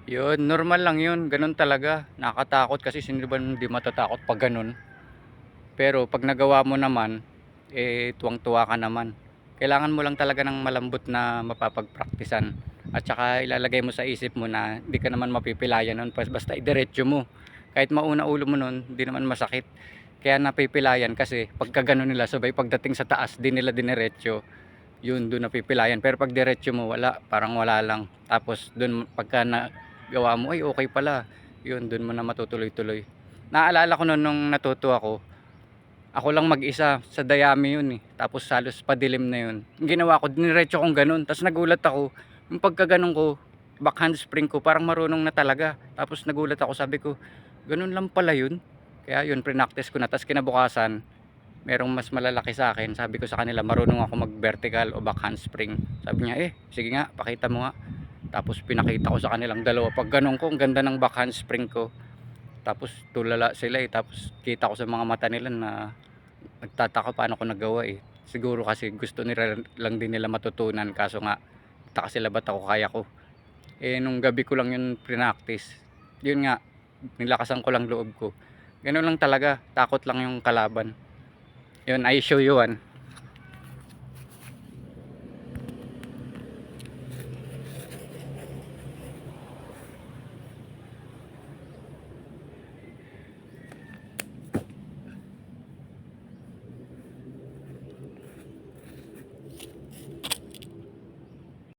Yun, normal lang yun. Ganun talaga. Nakakatakot kasi sino ba hindi matatakot pag ganun. Pero pag nagawa mo naman, tuwang-tuwa ka naman. Kailangan mo lang talaga ng malambot na mapapagpraktisan. At saka ilalagay mo sa isip mo na hindi ka naman mapipilayan nun. Basta idiretso mo. Kahit mauna ulo mo nun, hindi naman masakit. Kaya napipilayan kasi pagka ganun nila, sabay pagdating sa taas, di nila diniretso. Yun, doon napipilayan. Pero pag diretso mo, wala. Parang wala lang. Tapos doon, pagka nagawa mo, ay okay pala. Yun, doon mo na matutuloy-tuloy. Naalala ko noon nung natuto ako lang mag-isa sa dayami yun eh. Tapos halos padilim na yun. Yung ginawa ko, diniretso kong ganun. Tapos nagulat ako. Yung pagkaganon ko, back handspring ko, parang marunong na talaga. Tapos nagulat ako, sabi ko, ganun lang pala yun. Kaya yun, pre-practice ko na. Tapos kinabukasan, merong mas malalaki sa akin. Sabi ko sa kanila, marunong ako mag vertical o back handspring. Sabi niya, sige nga, pakita mo nga. Tapos pinakita ko sa kanilang dalawa. Pag ganun ko, ang ganda ng back handspring ko. Tapos tulala sila eh. Tapos kita ko sa mga mata nila na nagtataka paano ko nagawa eh. Siguro kasi gusto nila lang din nila matutunan. Kaso nga, taka sila ba't ako kaya ko. Nung gabi ko lang yun practice. Yun nga, nilakasan ko lang loob ko. Ganun lang talaga, takot lang yung kalaban. Yun, I show you one.